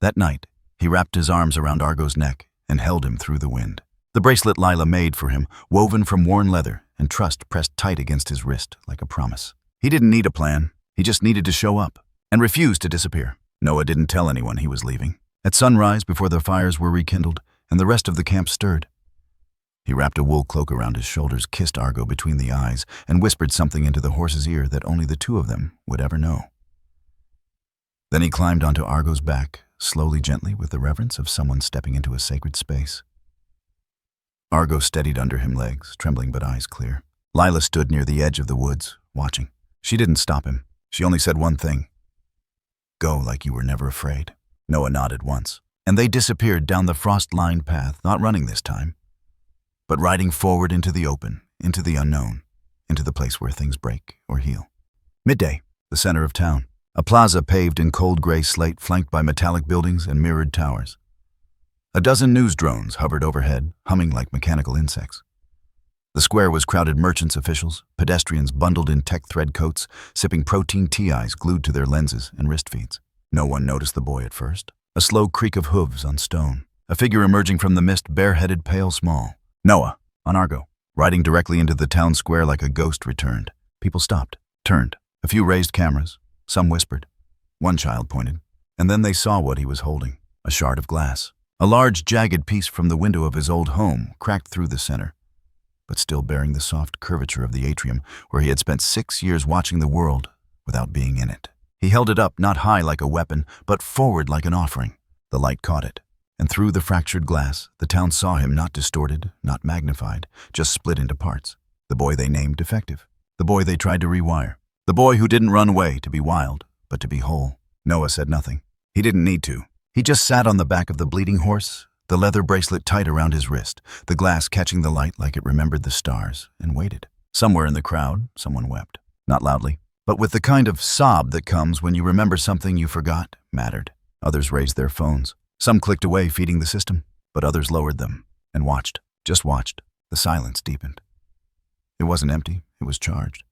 That night, he wrapped his arms around Argo's neck and held him through the wind. The bracelet Lila made for him, woven from worn leather and trust pressed tight against his wrist like a promise. He didn't need a plan. He just needed to show up and refuse to disappear. Noah didn't tell anyone he was leaving. At sunrise, before the fires were rekindled and the rest of the camp stirred, he wrapped a wool cloak around his shoulders, kissed Argo between the eyes, and whispered something into the horse's ear that only the two of them would ever know. Then he climbed onto Argo's back, slowly, gently, with the reverence of someone stepping into a sacred space. Argo steadied under him, legs trembling but eyes clear. Lila stood near the edge of the woods, watching. She didn't stop him. She only said one thing. "Go like you were never afraid." Noah nodded once, and they disappeared down the frost-lined path, not running this time, but riding forward into the open, into the unknown, into the place where things break or heal. Midday, the center of town. A plaza paved in cold gray slate, flanked by metallic buildings and mirrored towers. A dozen news drones hovered overhead, humming like mechanical insects. The square was crowded merchants, officials, pedestrians bundled in tech thread coats, sipping protein tea-eyes glued to their lenses and wrist feeds. No one noticed the boy at first. A slow creak of hooves on stone. A figure emerging from the mist, bareheaded, pale, small. Noah, on Argo, riding directly into the town square like a ghost, returned. People stopped, turned. A few raised cameras. Some whispered. One child pointed. And then they saw what he was holding. A shard of glass. A large, jagged piece from the window of his old home, cracked through the center, but still bearing the soft curvature of the atrium where he had spent 6 years watching the world without being in it. He held it up, not high like a weapon, but forward like an offering. The light caught it, and through the fractured glass, the town saw him, not distorted, not magnified, just split into parts. The boy they named defective. The boy they tried to rewire. The boy who didn't run away to be wild, but to be whole. Noah said nothing. He didn't need to. He just sat on the back of the bleeding horse, the leather bracelet tight around his wrist, the glass catching the light like it remembered the stars, and waited. Somewhere in the crowd, someone wept. Not loudly, but with the kind of sob that comes when you remember something you forgot mattered. Others raised their phones. Some clicked away, feeding the system, but others lowered them and watched, just watched. The silence deepened. It wasn't empty, it was charged.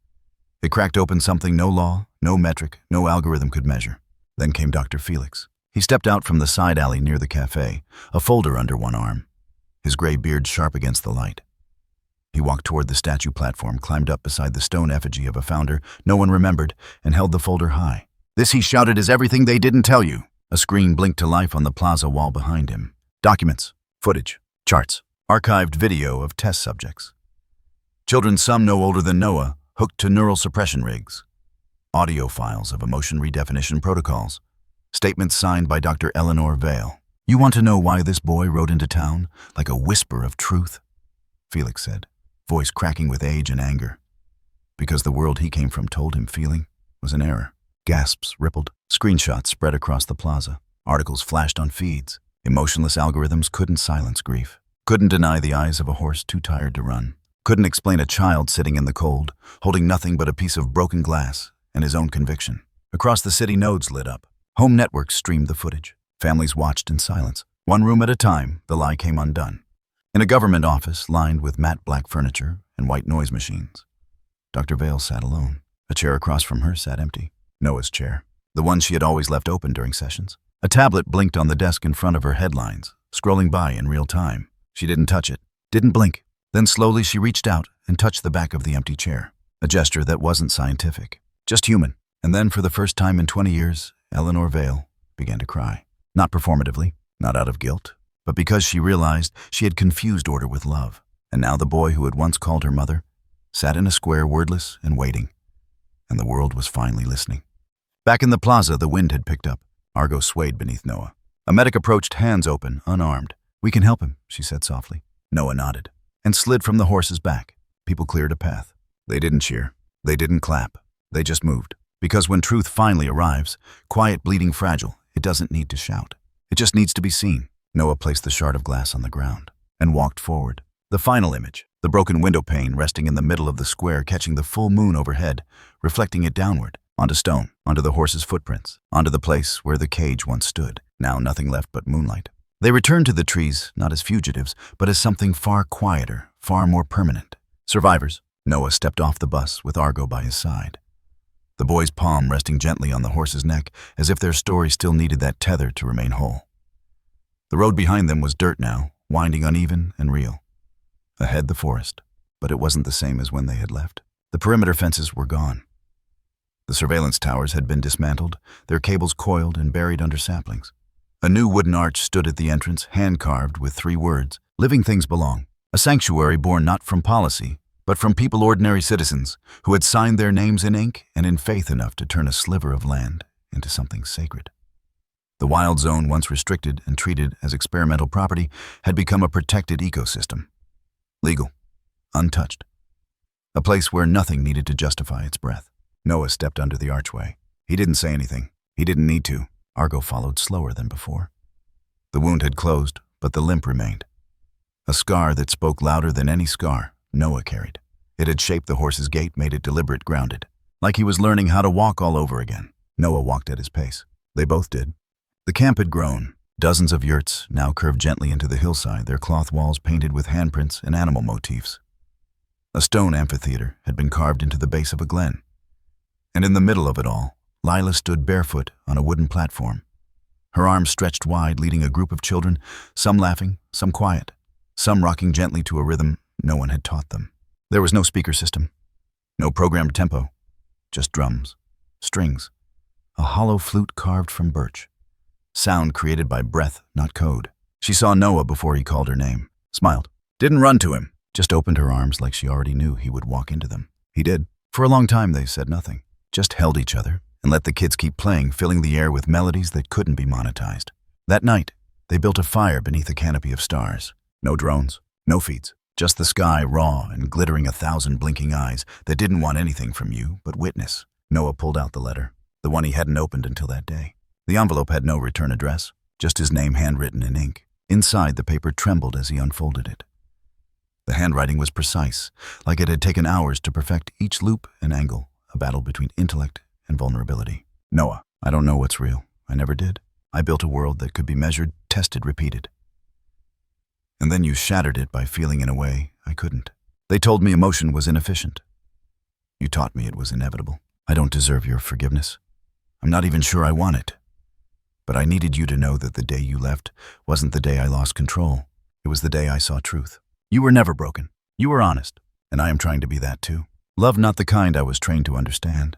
It cracked open something no law, no metric, no algorithm could measure. Then came Dr. Felix. He stepped out from the side alley near the cafe, a folder under one arm, his gray beard sharp against the light. He walked toward the statue platform, climbed up beside the stone effigy of a founder no one remembered, and held the folder high. "This," he shouted, "is everything they didn't tell you." A screen blinked to life on the plaza wall behind him. Documents, footage, charts, archived video of test subjects. Children some no older than Noah, hooked to neural suppression rigs. Audio files of emotion redefinition protocols. Statements signed by Dr. Unveil. "You want to know why this boy rode into town like a whisper of truth?" Felix said, voice cracking with age and anger. Because the world he came from told him feeling was an error. Gasps rippled. Screenshots spread across the plaza. Articles flashed on feeds. Emotionless algorithms couldn't silence grief. Couldn't deny the eyes of a horse too tired to run. Couldn't explain a child sitting in the cold, holding nothing but a piece of broken glass and his own conviction. Across the city, nodes lit up. Home networks streamed the footage. Families watched in silence. One room at a time, the lie came undone. In a government office lined with matte black furniture and white noise machines, Dr. Vale sat alone. A chair across from her sat empty. Noah's chair, the one she had always left open during sessions. A tablet blinked on the desk in front of her, headlines, scrolling by in real time. She didn't touch it, didn't blink. Then slowly she reached out and touched the back of the empty chair. A gesture that wasn't scientific, just human. And then, for the first time in 20 years, Eleanor Vale began to cry. Not performatively, not out of guilt, but because she realized she had confused order with love. And now the boy who had once called her mother sat in a square, wordless and waiting. And the world was finally listening. Back in the plaza, the wind had picked up. Argo swayed beneath Noah. A medic approached, hands open, unarmed. "We can help him," she said softly. Noah nodded and slid from the horse's back. People cleared a path. They didn't cheer. They didn't clap. They just moved. Because when truth finally arrives, quiet, bleeding, fragile, it doesn't need to shout. It just needs to be seen. Noah placed the shard of glass on the ground and walked forward. The final image, the broken window pane resting in the middle of the square, catching the full moon overhead, reflecting it downward, onto stone, onto the horse's footprints, onto the place where the cage once stood. Now nothing left but moonlight. They returned to the trees, not as fugitives, but as something far quieter, far more permanent. Survivors. Noah stepped off the bus with Argo by his side. The boy's palm resting gently on the horse's neck, as if their story still needed that tether to remain whole. The road behind them was dirt now, winding uneven and real. Ahead, the forest, but it wasn't the same as when they had left. The perimeter fences were gone. The surveillance towers had been dismantled, their cables coiled and buried under saplings. A new wooden arch stood at the entrance, hand-carved with 3 words, "Living things belong." A sanctuary born not from policy, but from people, ordinary citizens, who had signed their names in ink and in faith enough to turn a sliver of land into something sacred. The wild zone, once restricted and treated as experimental property, had become a protected ecosystem. Legal, untouched. A place where nothing needed to justify its breath. Noah stepped under the archway. He didn't say anything. He didn't need to. Argo followed slower than before. The wound had closed, but the limp remained. A scar that spoke louder than any scar Noah carried. It had shaped the horse's gait, made it deliberate, grounded. Like he was learning how to walk all over again. Noah walked at his pace. They both did. The camp had grown. Dozens of yurts now curved gently into the hillside, their cloth walls painted with handprints and animal motifs. A stone amphitheater had been carved into the base of a glen. And in the middle of it all, Lila stood barefoot on a wooden platform. Her arms stretched wide, leading a group of children, some laughing, some quiet, some rocking gently to a rhythm no one had taught them. There was no speaker system, no programmed tempo, just drums, strings, a hollow flute carved from birch. Sound created by breath, not code. She saw Noah before he called her name, smiled, didn't run to him, just opened her arms like she already knew he would walk into them. He did. For a long time they said nothing, just held each other and let the kids keep playing, filling the air with melodies that couldn't be monetized. That night, they built a fire beneath a canopy of stars. No drones, no feeds, just the sky, raw and glittering, 1,000 blinking eyes that didn't want anything from you but witness. Noah pulled out the letter, the one he hadn't opened until that day. The envelope had no return address, just his name handwritten in ink. Inside, the paper trembled as he unfolded it. The handwriting was precise, like it had taken hours to perfect each loop and angle, a battle between intellect and vulnerability. Noah, I don't know what's real. I never did. I built a world that could be measured, tested, repeated. And then you shattered it by feeling in a way I couldn't. They told me emotion was inefficient. You taught me it was inevitable. I don't deserve your forgiveness. I'm not even sure I want it. But I needed you to know that the day you left wasn't the day I lost control. It was the day I saw truth. You were never broken. You were honest. and I am trying to be that too. Love not the kind I was trained to understand,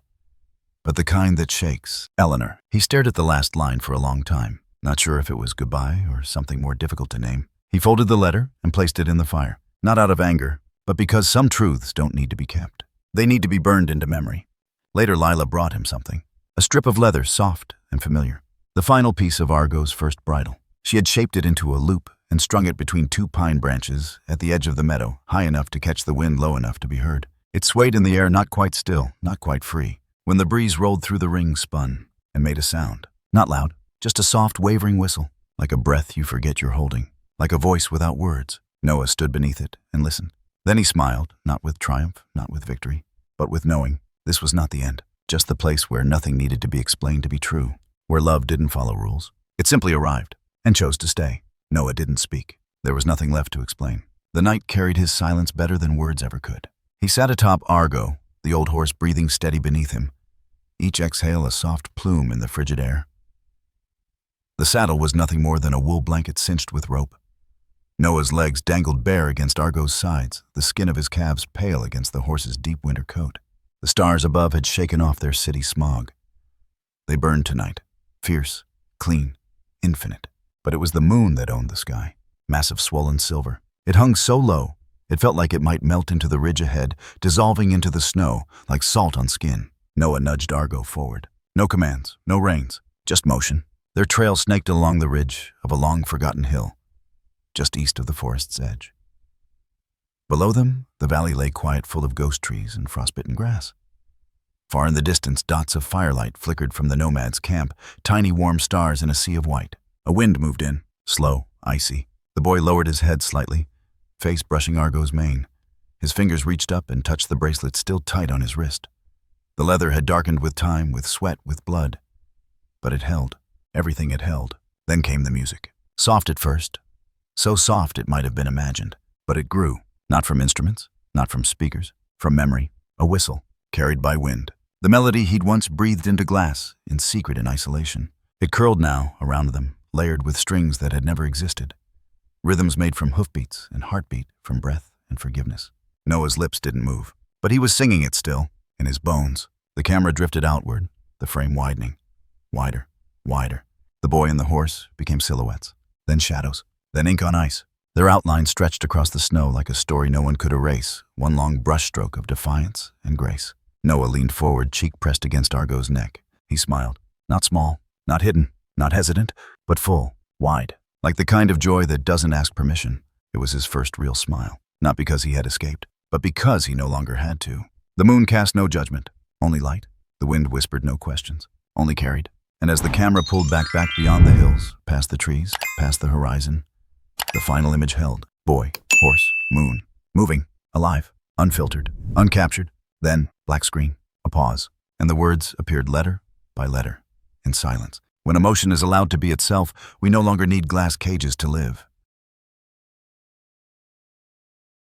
but the kind that shakes. Eleanor. He stared at the last line for a long time, not sure if it was goodbye or something more difficult to name. He folded the letter and placed it in the fire, not out of anger, but because some truths don't need to be kept. They need to be burned into memory. Later, Lila brought him something, a strip of leather, soft and familiar, the final piece of Argo's first bridle. She had shaped it into a loop and strung it between two pine branches at the edge of the meadow, high enough to catch the wind, low enough to be heard. It swayed in the air, not quite still, not quite free. When the breeze rolled through, the ring spun and made a sound. Not loud, just a soft, wavering whistle, like a breath you forget you're holding, like a voice without words. Noah stood beneath it and listened. Then he smiled, not with triumph, not with victory, but with knowing this was not the end, just the place where nothing needed to be explained to be true, where love didn't follow rules. It simply arrived and chose to stay. Noah didn't speak. There was nothing left to explain. The night carried his silence better than words ever could. He sat atop Argo, the old horse breathing steady beneath him, each exhale a soft plume in the frigid air. The saddle was nothing more than a wool blanket cinched with rope. Noah's legs dangled bare against Argo's sides, the skin of his calves pale against the horse's deep winter coat. The stars above had shaken off their city smog. They burned tonight, fierce, clean, infinite. But it was the moon that owned the sky, massive swollen silver. It hung so low, it felt like it might melt into the ridge ahead, dissolving into the snow like salt on skin. Noah nudged Argo forward. No commands, no reins, just motion. Their trail snaked along the ridge of a long-forgotten hill, just east of the forest's edge. Below them, the valley lay quiet, full of ghost trees and frostbitten grass. Far in the distance, dots of firelight flickered from the nomads' camp, tiny warm stars in a sea of white. A wind moved in, slow, icy. The boy lowered his head slightly, face brushing Argo's mane. His fingers reached up and touched the bracelet still tight on his wrist. The leather had darkened with time, with sweat, with blood. But it held. Everything it held. Then came the music. Soft at first. So soft it might have been imagined. But it grew. Not from instruments, not from speakers, from memory. A whistle, carried by wind. The melody he'd once breathed into glass, in secret and isolation. It curled now around them, layered with strings that had never existed. Rhythms made from hoofbeats and heartbeat, from breath and forgiveness. Noah's lips didn't move, but he was singing it still, in his bones. The camera drifted outward, the frame widening. Wider, wider. The boy and the horse became silhouettes, then shadows, then ink on ice. Their outlines stretched across the snow like a story no one could erase, one long brushstroke of defiance and grace. Noah leaned forward, cheek pressed against Argo's neck. He smiled. Not small, not hidden, not hesitant, but full, wide, like the kind of joy that doesn't ask permission. It was his first real smile, not because he had escaped, but because he no longer had to. The moon cast no judgment, only light. The wind whispered no questions, only carried. And as the camera pulled back beyond the hills, past the trees, past the horizon, the final image held. Boy, horse, moon, moving, alive, unfiltered, uncaptured. Then, black screen, a pause, and the words appeared letter by letter, in silence. When emotion is allowed to be itself, we no longer need glass cages to live.